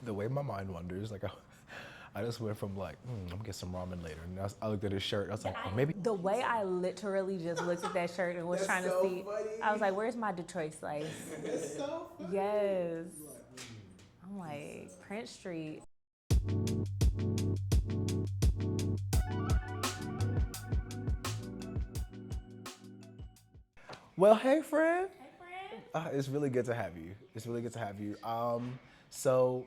The way my mind wanders, like I just went from like, I'm gonna get some ramen later, and I looked at his shirt. I was like, oh, maybe. The way I literally just looked at that shirt and was That's trying to so see, funny. I was like, where's my Detroit slice? It's so funny. Yes. Like, I'm like, Prince Street. Well, hey, friend. Hey, friend. It's really good to have you. It's really good to have you. So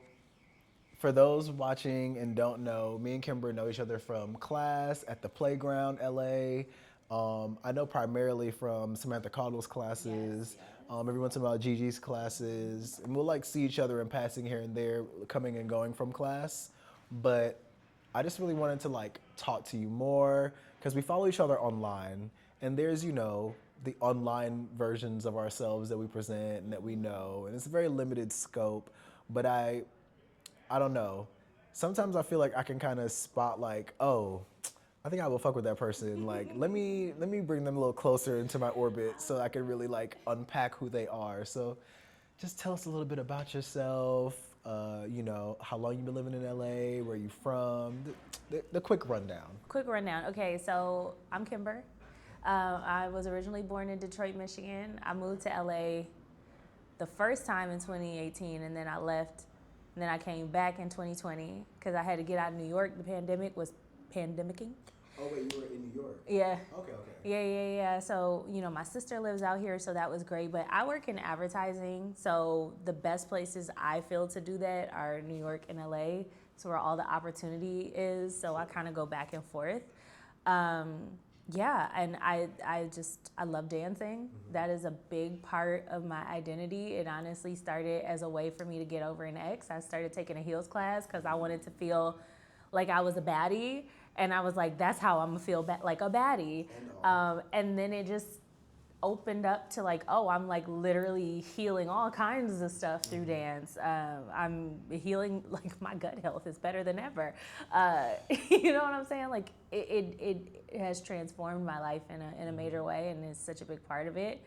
for those watching and don't know, me and Kimber know each other from class at the playground, LA. I know primarily from Samantha Caldwell's classes. Every once in a while, Gigi's classes, and we'll like see each other in passing here and there, coming and going from class. But I just really wanted to like talk to you more because we follow each other online, and there's the online versions of ourselves that we present and that we know, and it's a very limited scope. But I don't know. Sometimes I feel like I can kind of spot like, oh, I think I will fuck with that person. Like, let me bring them a little closer into my orbit so I can really like unpack who they are. So, just tell us a little bit about yourself. How long you've been living in LA, where you from, the quick rundown. Quick rundown. Okay, so I'm Kimber. I was originally born in Detroit, Michigan. I moved to LA the first time in 2018, and then I left. And then I came back in 2020 because I had to get out of New York. The pandemic was pandemicking. oh wait, you were in New York. Yeah. Okay. Yeah. So, my sister lives out here, so that was great. But I work in advertising, so the best places I feel to do that are New York and LA. It's where all the opportunity is. So I kind of go back and forth. Yeah, and I love dancing. That is a big part of my identity. It honestly started as a way for me to get over an ex. I started taking a heels class because I wanted to feel like I was a baddie, and I was like, that's how I'm gonna feel like a baddie. And then it just opened up to like, oh, I'm like literally healing all kinds of stuff through dance. I'm healing, like my gut health is better than ever. You know what I'm saying? Like it has transformed my life in a major way, and is such a big part of it.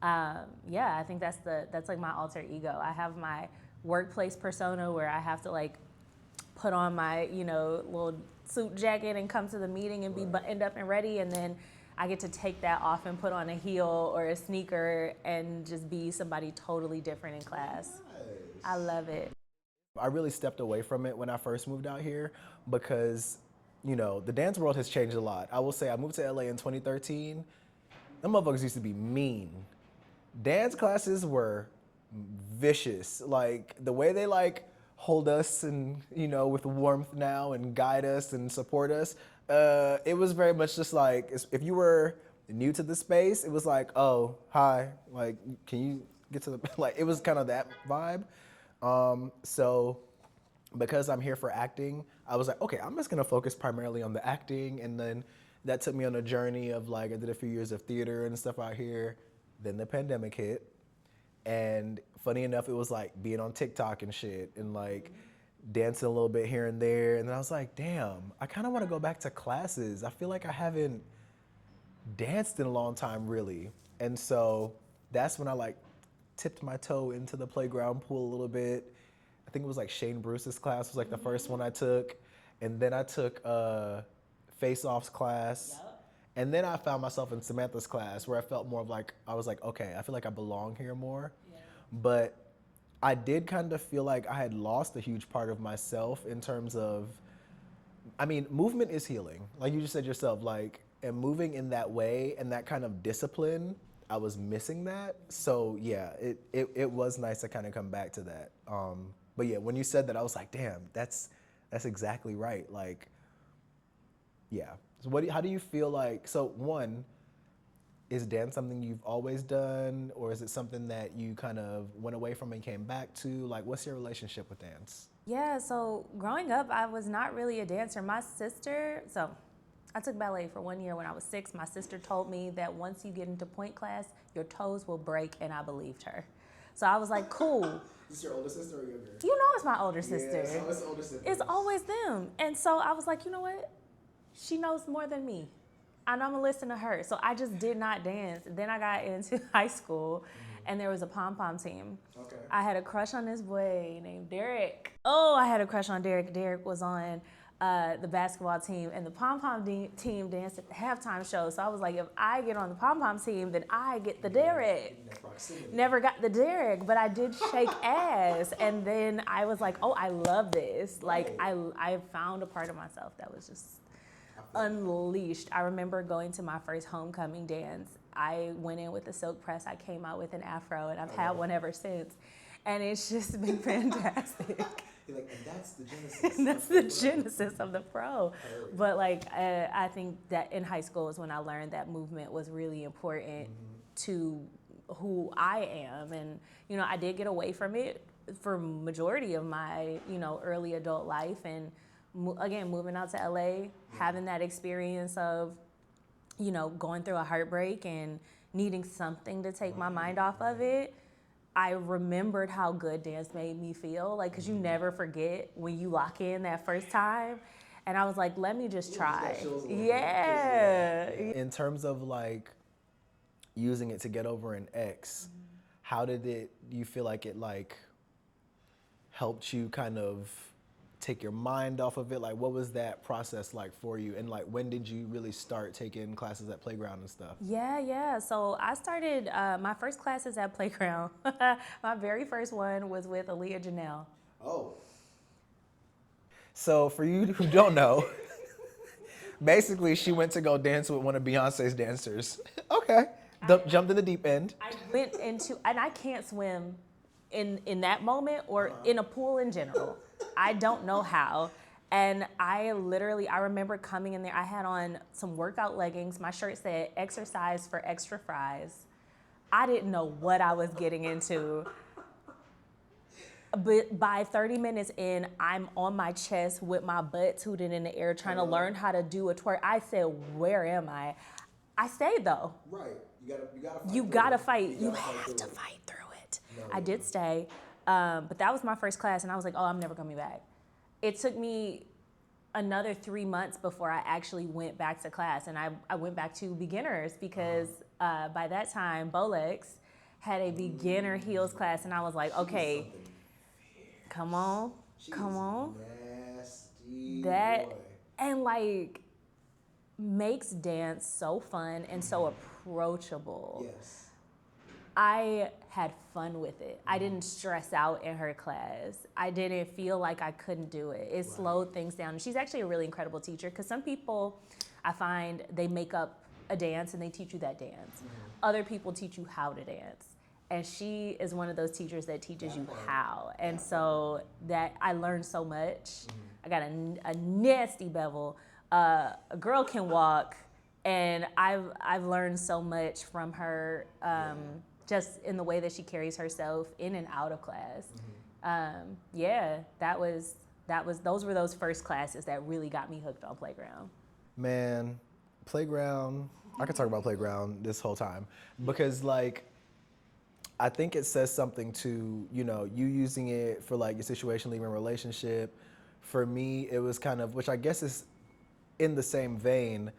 Yeah, I think that's like my alter ego. I have my workplace persona where I have to like put on my little suit jacket and come to the meeting and be buttoned up and ready, and then I get to take that off and put on a heel or a sneaker and just be somebody totally different in class. Nice. I love it. I really stepped away from it when I first moved out here because, the dance world has changed a lot. I will say I moved to LA in 2013. Them motherfuckers used to be mean. Dance classes were vicious. Like the way they like hold us and, with warmth now and guide us and support us. It was very much just like, if you were new to the space, it was like, oh, hi, like, can you get to the, like, it was kind of that vibe. So because I'm here for acting, I was like, okay, I'm just gonna focus primarily on the acting. And then that took me on a journey of like, I did a few years of theater and stuff out here. Then the pandemic hit. And funny enough, it was like being on TikTok and shit and like dancing a little bit here and there. And then I was like, damn, I kind of want to go back to classes. I feel like I haven't danced in a long time, really. And so that's when I like tipped my toe into the playground pool a little bit. I think it was like Shane Bruce's class was like the first one I took. And then I took Face Off's class. Yep. And then I found myself in Samantha's class where I felt more of like, I was like, okay, I feel like I belong here more. Yeah. But I did kind of feel like I had lost a huge part of myself in terms of, movement is healing. Like you just said yourself, like, and moving in that way and that kind of discipline, I was missing that. So yeah, it was nice to kind of come back to that. But yeah, when you said that, I was like, damn, that's exactly right. Like, yeah. So how do you feel like, so one, is dance something you've always done, or is it something that you kind of went away from and came back to? Like, what's your relationship with dance? Yeah, so growing up, I was not really a dancer. So I took ballet for 1 year when I was 6. My sister told me that once you get into point class, your toes will break, and I believed her. So I was like, cool. Is this your older sister or younger? You know it's my older sister. Yeah, so it's older sister. It's always them. And so I was like, you know what? She knows more than me. And I'm gonna listen to her. So I just did not dance. Then I got into high school and there was a pom-pom team. Okay. I had a crush on this boy named Derek. Oh, I had a crush on Derek. Derek was on the basketball team, and the pom-pom team danced at the halftime show. So I was like, if I get on the pom-pom team, then I get the Derek. Never got the Derek, but I did shake ass. And then I was like, oh, I love this. Like, I found a part of myself that was just unleashed. I remember going to my first homecoming dance. I went in with a silk press. I came out with an afro, and I've had one ever since. And it's just been fantastic. You're like, and that's the genesis. And that's the genesis of the pro. But like, I think that in high school is when I learned that movement was really important to who I am. And, you know, I did get away from it for majority of my, you know, early adult life. And again, moving out to LA, having that experience of, you know, going through a heartbreak and needing something to take my mind off of it. I remembered how good dance made me feel, like, because you never forget when you lock in that first time. And I was like, let me just try. Yeah. In terms of like using it to get over an ex, how did it, do you feel like it like helped you kind of take your mind off of it? Like, what was that process like for you? And like, when did you really start taking classes at Playground and stuff? Yeah. So I started my first classes at Playground. My very first one was with Aaliyah Janelle. Oh. So for you who don't know, basically she went to go dance with one of Beyonce's dancers. Okay. Jumped in the deep end. I went into, and I can't swim in that moment or in a pool in general. I don't know how. And I remember coming in there, I had on some workout leggings. My shirt said exercise for extra fries. I didn't know what I was getting into. But by 30 minutes in, I'm on my chest with my butt tooted in the air trying to learn how to do a twerk. I said, where am I? I stayed though. Right. You gotta fight. You have to fight through it. I did stay. But that was my first class, and I was like, oh, I'm never coming back. It took me another 3 months before I actually went back to class, and I went back to beginners because by that time, Bolex had a beginner heels class, and I was like, okay, come on. Nasty That, boy. and like, makes dance so fun and so approachable. Yes. I had fun with it. I didn't stress out in her class. I didn't feel like I couldn't do it. It slowed things down. And she's actually a really incredible teacher because some people, I find, they make up a dance and they teach you that dance. Other people teach you how to dance. And she is one of those teachers that teaches you how. And so that I learned so much. I got a nasty bevel. A girl can walk, and I've learned so much from her. Just in the way that she carries herself in and out of class. Those were those first classes that really got me hooked on Playground. Man, Playground, I could talk about Playground this whole time because like, I think it says something to, you know, you using it for like your situation, leaving a relationship. For me, it was kind of, which I guess is in the same vein,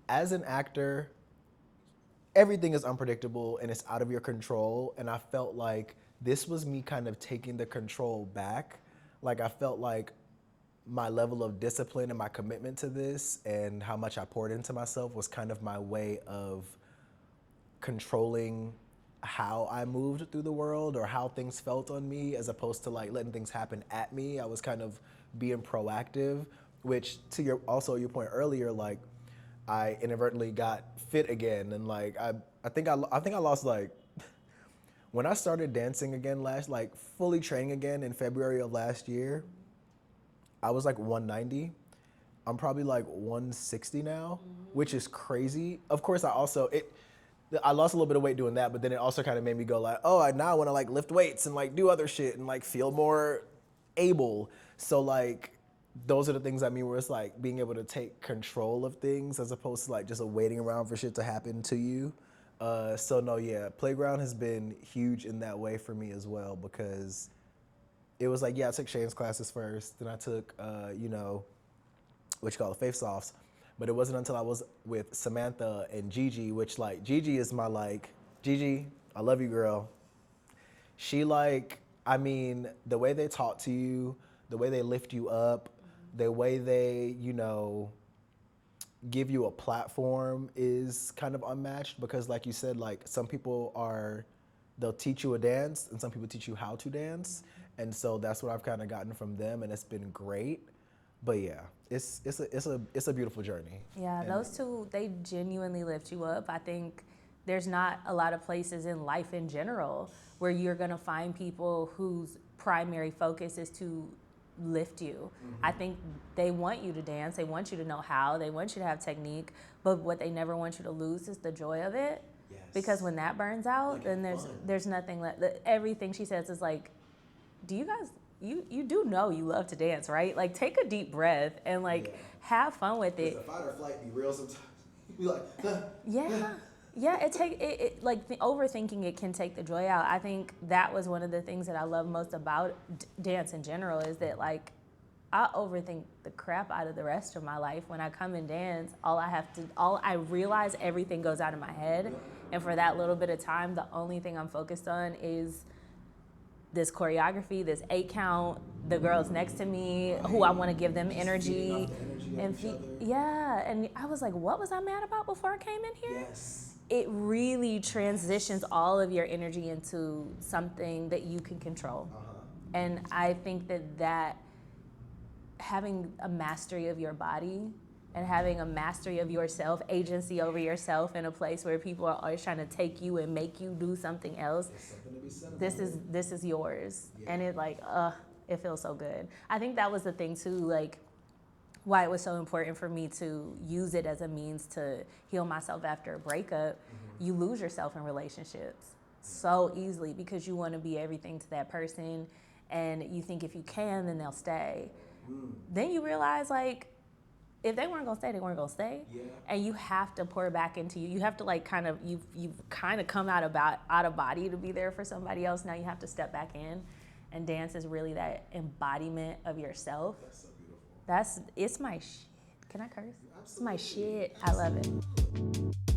as an actor, everything is unpredictable and it's out of your control. And I felt like this was me kind of taking the control back. Like I felt like my level of discipline and my commitment to this and how much I poured into myself was kind of my way of controlling how I moved through the world or how things felt on me, as opposed to like letting things happen at me. I was kind of being proactive, which to your point earlier, like I inadvertently got fit again, and like I think I lost like when I started dancing again like fully training again in February of last year, I was like 190. I'm probably like 160 now, which is crazy. Of course, I lost a little bit of weight doing that, but then it also kind of made me go like, oh, now I want to like lift weights and like do other shit and like feel more able. So like, those are the things I mean, where it's like being able to take control of things as opposed to like just waiting around for shit to happen to you. So no, yeah, Playground has been huge in that way for me as well, because it was like, yeah, I took Shane's classes first, then I took, what you call the face-offs. But it wasn't until I was with Samantha and Gigi, which like, Gigi is my like, Gigi, I love you, girl. She like, I mean, the way they talk to you, the way they lift you up, the way they, you know, give you a platform is kind of unmatched because like you said, like some people are, they'll teach you a dance and some people teach you how to dance. And so that's what I've kind of gotten from them and it's been great. But yeah, it's a beautiful journey. Yeah, And those two, they genuinely lift you up. I think there's not a lot of places in life in general where you're gonna find people whose primary focus is to lift you. I think they want you to dance, they want you to know how, they want you to have technique, but what they never want you to lose is the joy of it. Yes. Because when that burns out, Like then fun. there's nothing left. Everything she says is like, do you guys, you do know you love to dance, right? Like take a deep breath and like Yeah. have fun with Because it. the fight or flight be real sometimes. You be like, huh. Yeah, it like the overthinking it can take the joy out. I think that was one of the things that I love most about dance in general is that like I overthink the crap out of the rest of my life. When I come and dance, all I realize everything goes out of my head, and for that little bit of time, the only thing I'm focused on is this choreography, this 8 count, the girls next to me, who I want to give them Just energy. feeding off the energy of each other. Yeah, and I was like, what was I mad about before I came in here? Yes. It really transitions all of your energy into something that you can control. And I think that having a mastery of your body and having a mastery of yourself, agency over yourself in a place where people are always trying to take you and make you do something else, There's something to be said about this is yours. Yeah. And it like, it feels so good. I think that was the thing too, like why it was so important for me to use it as a means to heal myself after a breakup. You lose yourself in relationships so easily because you want to be everything to that person and you think if you can, then they'll stay. Then you realize like, if they weren't gonna stay, they weren't gonna stay. Yeah. And you have to pour back into you. You have to like kind of, you've kind of come out of body to be there for somebody else. Now you have to step back in. And dance is really that embodiment of yourself. That's so beautiful. It's my shit. Can I curse? Absolutely. It's my shit. I love it.